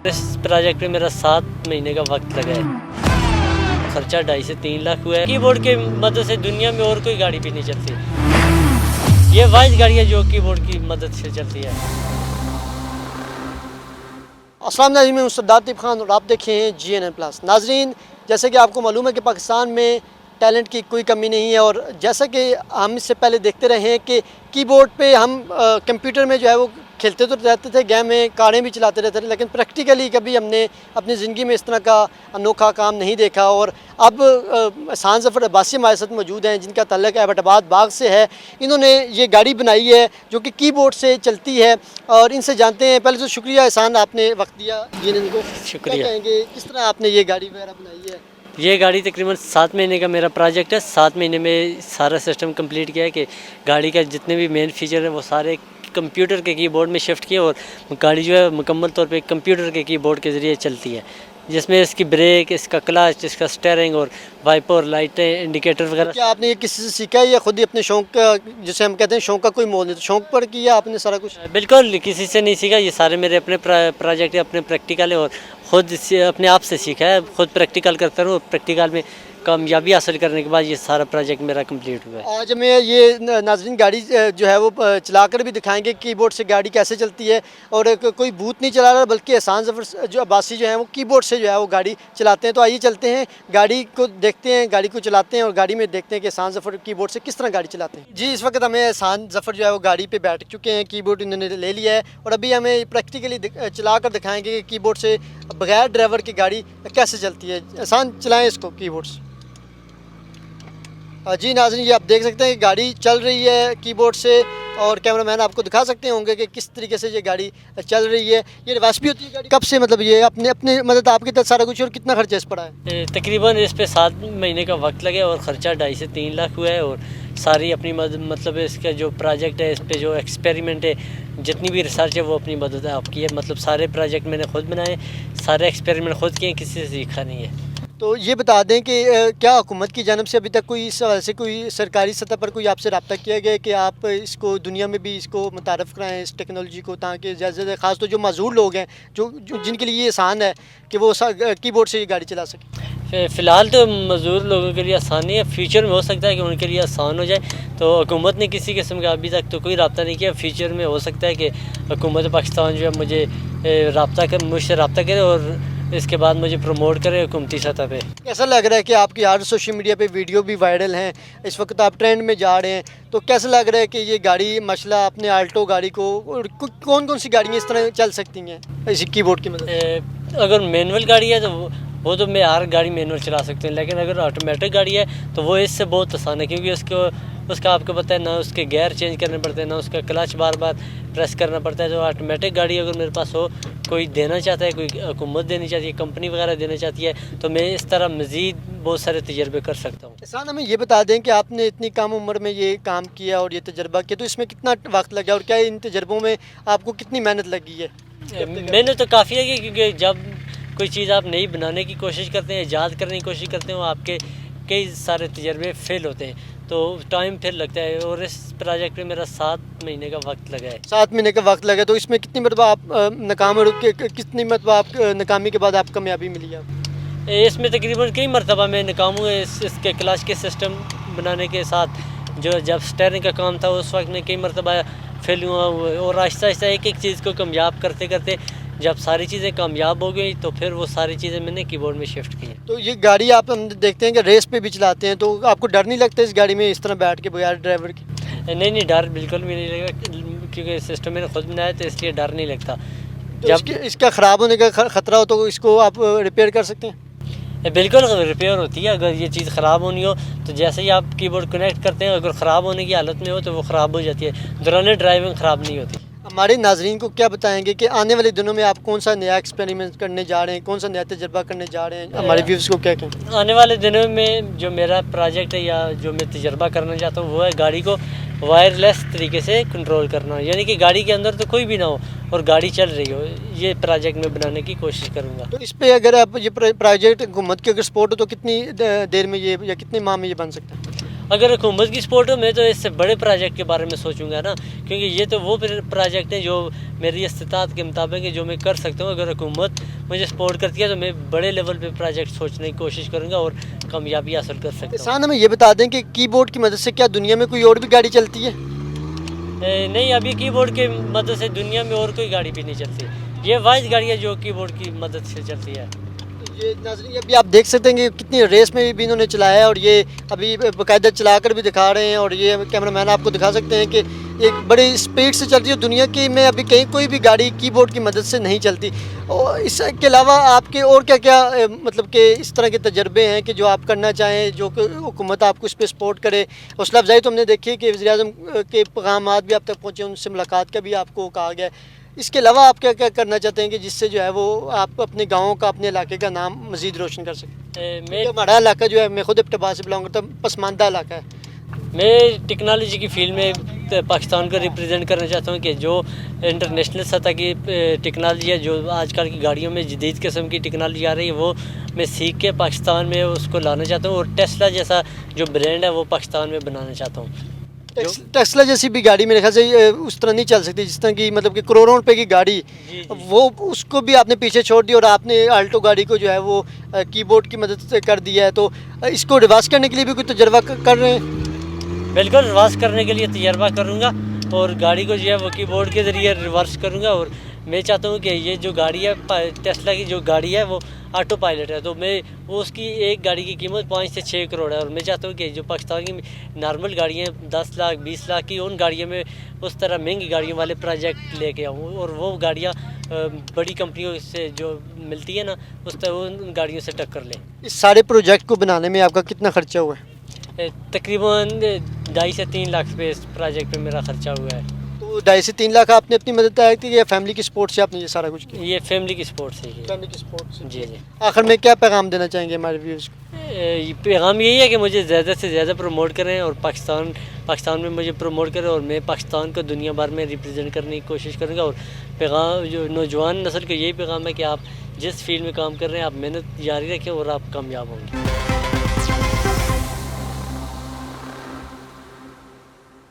इस प्रोजेक्ट पे मेरा 7 महीने का वक्त लगा है। खर्चा 2.5 से 3 लाख हुआ है। कीबोर्ड के मदद से दुनिया में और कोई गाड़ी भी नहीं चलती। ये वाइज गाड़ी है जो कीबोर्ड की मदद से चलती है। अस्सलाम नाज़रीन, मैं मुस्तफ़ा आतिफ खान और आप देखें हैं GNN+। नाज़रीन, जैसे कि आपको मालूम है कि पाकिस्तान में टैलेंट की कोई कमी नहीं है, और जैसा कि हम इससे पहले देखते रहे हैं कि कीबोर्ड पे हम कंप्यूटर में जो है वो खेलते तो रहते थे, गेम में कारें भी चलाते रहते थे, लेकिन प्रैक्टिकली कभी हमने अपनी ज़िंदगी में इस तरह का अनोखा काम नहीं देखा। और अब एहसान ज़फ़र अब्बासी हमारे साथ मौजूद हैं, जिनका ताल्लुक़ एबटाबाद बाग से है। इन्होंने ये गाड़ी बनाई है जो कि कीबोर्ड से चलती है, और इनसे जानते हैं। पहले तो शुक्रिया एहसान, आपने वक्त दिया GNN को। शुक्रिया। क्या कहेंगे, किस तरह आपने ये गाड़ी वगैरह बनाई है? ये गाड़ी तकरीबन 7 महीने का मेरा प्रोजेक्ट है। 7 महीने में सारा सिस्टम कंप्लीट किया है कि गाड़ी का जितने भी मेन फीचर हैं वो सारे कंप्यूटर के कीबोर्ड में शिफ्ट किए, और गाड़ी जो है मुकम्मल तौर पे कंप्यूटर के कीबोर्ड के ज़रिए चलती है, जिसमें इसकी ब्रेक, इसका क्लच, इसका स्टीयरिंग और वाइपर, लाइटें, इंडिकेटर वगैरह। क्या आपने ये किसी से सीखा है या खुद ही अपने शौक़ का, जिसे हम कहते हैं शौक़ का कोई मोल नहीं, तो शौक़ पर किया आपने सारा कुछ? बिल्कुल, किसी से नहीं सीखा। ये सारे मेरे अपने प्रोजेक्ट है, अपने प्रैक्टिकल है, और ख़ुद से अपने आप से सीखा है। खुद प्रैक्टिकल करता हूँ, प्रैक्टिकल में कामयाबी हासिल करने के बाद ये सारा प्रोजेक्ट मेरा कंप्लीट हुआ है। आज हमें ये नाज़रीन गाड़ी जो है वो चलाकर भी दिखाएंगे कीबोर्ड से गाड़ी कैसे चलती है, और कोई भूत नहीं चला रहा, बल्कि एहसान ज़फ़र जो अब्बासी जो है वो कीबोर्ड से जो है वो गाड़ी चलाते हैं। तो आइए चलते हैं, गाड़ी को देखते हैं, गाड़ी को चलाते हैं, और गाड़ी में देखते हैं कि एहसान ज़फ़र कीबोर्ड से किस तरह गाड़ी चलाते हैं। जी, इस वक्त हमें एहसान ज़फ़र जो है वो गाड़ी पर बैठ चुके हैं, कीबोर्ड इन्होंने ले लिया है, और अभी हमें प्रैक्टिकली चला कर दिखाएँगे कि कीबोर्ड से बगैर ड्राइवर की गाड़ी कैसे चलती है। एहसान, चलाएँ इसको कीबोर्ड से। जी नाज़रीन, ये आप देख सकते हैं कि गाड़ी चल रही है कीबोर्ड से, और कैमरामैन आपको दिखा सकते होंगे कि किस तरीके से ये गाड़ी चल रही है। ये रिवर्स भी होती है गाड़ी? कब से, मतलब ये अपने अपने मतलब आपके तक सारा कुछ, और कितना खर्चा इस पड़ा है? तकरीबन इस पे 7 महीने का वक्त लगे, और ख़र्चा 2.5 से 3 लाख हुआ है। और सारी अपनी मतलब इसका जो प्रोजेक्ट है, इस पे जो एक्सपेरिमेंट है, जितनी भी रिसर्च है वो अपनी मदद आपकी है। मतलब सारे प्रोजेक्ट मैंने खुद बनाए, सारे एक्सपेरिमेंट खुद किए, किसी से सीखा नहीं है। तो ये बता दें कि क्या हुकूमत की जानब से अभी तक कोई इस हवाले से कोई सरकारी सतह पर कोई आपसे रब्ता किया गया कि आप इसको दुनिया में भी इसको मुतारफ़ कराएं, इस टेक्नोलॉजी को, ताकि ज़्यादा ख़ास तो जो माजूर लोग हैं, जो जिनके लिए ये आसान है कि वो कीबोर्ड से ये गाड़ी चला सकें? फ़िलहाल तो मज़दूर लोगों के लिए आसानी है, फ्यूचर में हो सकता है कि उनके लिए आसान हो जाए। तो हुकूमत ने किसी किस्म का अभी तक तो कोई रब्ता नहीं किया। फ्यूचर में हो सकता है कि हुकूमत पाकिस्तान जो है मुझसे रब्ता करे, और इसके बाद मुझे प्रमोट करे हुकूमती सतह पे। कैसा लग रहा है कि आपकी हर सोशल मीडिया पे वीडियो भी वायरल हैं, इस वक्त आप ट्रेंड में जा रहे हैं, तो कैसा लग रहा है कि ये गाड़ी माशाल्लाह अपने आल्टो गाड़ी को, और कौन कौन सी गाड़ियाँ इस तरह चल सकती हैं इसी कीबोर्ड की मदद से? अगर मैनुअल गाड़ी है तो वो तो मैं हर गाड़ी मैनुअल चला सकते हैं, लेकिन अगर ऑटोमेटिक गाड़ी है तो वो इससे बहुत आसान है, क्योंकि उसका आपको पता है ना, उसके गियर चेंज करने पड़ते हैं, ना उसका क्लच बार बार प्रेस करना पड़ता है। तो ऑटोमेटिक गाड़ी अगर मेरे पास हो, कोई देना चाहता है, कोई हुकूमत देनी चाहती है, कंपनी वगैरह देना चाहती है, तो मैं इस तरह मज़ीद बहुत सारे तजर्बे कर सकता हूँ। एहसान, हमें ये बता दें कि आपने इतनी कम उम्र में ये काम किया और ये तजर्बा किया, तो इसमें कितना वक्त लगा, और क्या इन तजर्बों में आपको कितनी मेहनत लगी है? मेहनत तो काफ़ी है, क्योंकि जब कोई चीज़ आप नई बनाने की कोशिश करते हैं, ईजाद करने की कोशिश करते हैं, आपके कई सारे तजर्बे फेल होते हैं, तो टाइम फिर लगता है। और इस प्रोजेक्ट में मेरा 7 महीने का वक्त लगा है। 7 महीने का वक्त लगा, तो इसमें कितनी मरतबा आप नाकाम रुके, कितनी मरतबा आप नाकामी के बाद आप कामयाबी मिली आप? इसमें तकरीबन कई मरतबा मैं नाकाम हुए। इसके क्लच के सिस्टम बनाने के साथ जो जब स्टीयरिंग का काम था, उस वक्त में कई मरतबा फेल हुआ, और आहिस्ता आहिस्ता एक एक चीज़ को कामयाब करते करते जब सारी चीज़ें कामयाब हो गई, तो फिर वो सारी चीज़ें मैंने कीबोर्ड में शिफ्ट की। तो ये गाड़ी आप हम देखते हैं कि रेस पे भी चलाते हैं, तो आपको डर नहीं लगता इस गाड़ी में इस तरह बैठ के बगैर ड्राइवर की? नहीं, डर बिल्कुल भी नहीं लगेगा, क्योंकि सिस्टम मैंने खुद बनाया, तो इसलिए डर नहीं लगता। तो जब इसका ख़राब होने का ख़तरा हो तो इसको आप रिपेयर कर सकते हैं? बिल्कुल रिपेयर होती है। अगर ये चीज़ ख़राब होनी हो तो जैसे ही आप कीबोर्ड कनेक्ट करते हैं, अगर ख़राब होने की हालत में हो तो वो ख़राब हो जाती है, दौरान ड्राइविंग ख़राब नहीं होती। हमारे नाजरीन को क्या बताएंगे कि आने वाले दिनों में आप कौन सा नया एक्सपेरिमेंट करने जा रहे हैं, कौन सा नया तजर्बा करने जा रहे हैं? हमारे व्यूज़ को क्या कहें? आने वाले दिनों में जो मेरा प्रोजेक्ट है, या जो मैं तजर्बा करना चाहता हूँ, वो है गाड़ी को वायरलेस तरीके से कंट्रोल करना, यानी कि गाड़ी के अंदर तो कोई भी ना हो और गाड़ी चल रही हो। ये प्रोजेक्ट में बनाने की कोशिश करूँगा। तो इस पे अगर आप ये प्रोजेक्ट हुकूमत की अगर सपोर्ट हो तो कितनी देर में ये, या कितने माह में ये बन सकता है? अगर हुकूमत की सपोर्ट हो मैं तो इससे बड़े प्रोजेक्ट के बारे में सोचूंगा ना, क्योंकि ये तो वो प्रोजेक्ट हैं जो मेरी इस्तिताअत के मुताबिक है, जो मैं कर सकता हूँ। अगर हुकूमत मुझे सपोर्ट करती है तो मैं बड़े लेवल पे प्रोजेक्ट सोचने की कोशिश करूँगा और कामयाबी हासिल कर सकता हूँ। किसान हमें ये बता दें कि कीबोर्ड की मदद से क्या दुनिया में कोई और भी गाड़ी चलती है? नहीं, अभी कीबोर्ड के मदद से दुनिया में और कोई गाड़ी भी नहीं चलती। ये वाहिद गाड़ी है जो कीबोर्ड की मदद से चलती है। ये नाज़रीन अभी आप देख सकते हैं कि कितनी रेस में भी इन्होंने चलाया है और ये अभी बाकायदा चलाकर भी दिखा रहे हैं। और ये कैमरामैन आपको दिखा सकते हैं कि एक बड़ी स्पीड से चलती है। दुनिया की में अभी कहीं कोई भी गाड़ी कीबोर्ड की मदद से नहीं चलती। और इसके अलावा आपके और क्या क्या मतलब कि इस तरह के तजर्बे हैं कि जो आप करना चाहें, जो कि हुकूमत आपको इस पर सपोर्ट करे? हौसला अफजाई तो हमने देखी है कि वज़ीर-ए-आज़म के पैगामात भी आप तक पहुँचे, उनसे मुलाकात का भी आपको कहा गया है। इसके अलावा आप क्या क्या करना चाहते हैं कि जिससे जो है वो आप अपने गाँव का, अपने इलाके का नाम मज़ीद रोशन कर सकें? मैं हमारा इलाका जो है, मैं खुद इब्तिदा से बिलोंग करता हूँ, पसमानदा इलाका है। मैं टेक्नोलॉजी की फील्ड में पाकिस्तान को रिप्रेजेंट करना चाहता हूँ कि जो इंटरनेशनल सतह की टेक्नोलॉजी है, जो आजकल की गाड़ियों में जदीद किस्म की टेक्नोलॉजी आ रही है, वो मैं सीख के पाकिस्तान में उसको लाना चाहता हूँ। और टेस्ला जैसा जो ब्रांड है वो पाकिस्तान में बनाना चाहता हूँ। टेस्ला जैसी भी गाड़ी मेरे ख्याल से उस तरह नहीं चल सकती जिस तरह की, मतलब कि करोड़ों रुपए की गाड़ी, वो उसको भी आपने पीछे छोड़ दी और आपने आल्टो गाड़ी को जो है वो कीबोर्ड की मदद से कर दिया है। तो इसको रिवर्स करने के लिए भी कोई तजर्बा कर रहे हैं? बिल्कुल रिवर्स करने के लिए तजर्बा करूँगा और गाड़ी को जो है वो कीबोर्ड के ज़रिए रिवर्स करूँगा। और मैं चाहता हूँ कि ये जो गाड़ी है, टेस्ला की जो गाड़ी है वो ऑटो पायलट है, तो मैं वो उसकी एक गाड़ी की कीमत 5 से 6 करोड़ है। और मैं चाहता हूँ कि जो पाकिस्तान की नॉर्मल गाड़ियाँ 10 लाख 20 लाख की, उन गाड़ियों में उस तरह महंगी गाड़ियों वाले प्रोजेक्ट लेके आऊँ और वो गाड़ियाँ बड़ी कंपनियों से जो मिलती है ना, उस तरह उन गाड़ियों से टक्कर लें। इस सारे प्रोजेक्ट को बनाने में आपका कितना खर्चा हुआ है? तकरीबन 2.5 से 3 लाख रुपये इस प्रोजेक्ट पे मेरा खर्चा हुआ है। तो 2.5 से 3 लाख आपने अपनी मदद आई थी या फैमिली की सपोर्ट से आपने ये सारा कुछ किया? ये फैमिली की सपोर्ट से ही है। फैमिली की सपोर्ट से। जी जी। आखिर में क्या पैगाम देना चाहेंगे हमारे व्यूअर्स को? पैगाम यही है कि मुझे ज़्यादा से ज़्यादा प्रमोट करें और पाकिस्तान में मुझे प्रमोट करें और मैं पाकिस्तान को दुनिया भर में रिप्रेजेंट करने की कोशिश करूँगा। और पैगाम जो नौजवान नस्ल को यही पैगाम है कि आप जिस फील्ड में काम कर रहे हैं आप मेहनत जारी रखें और आप कामयाब होंगे।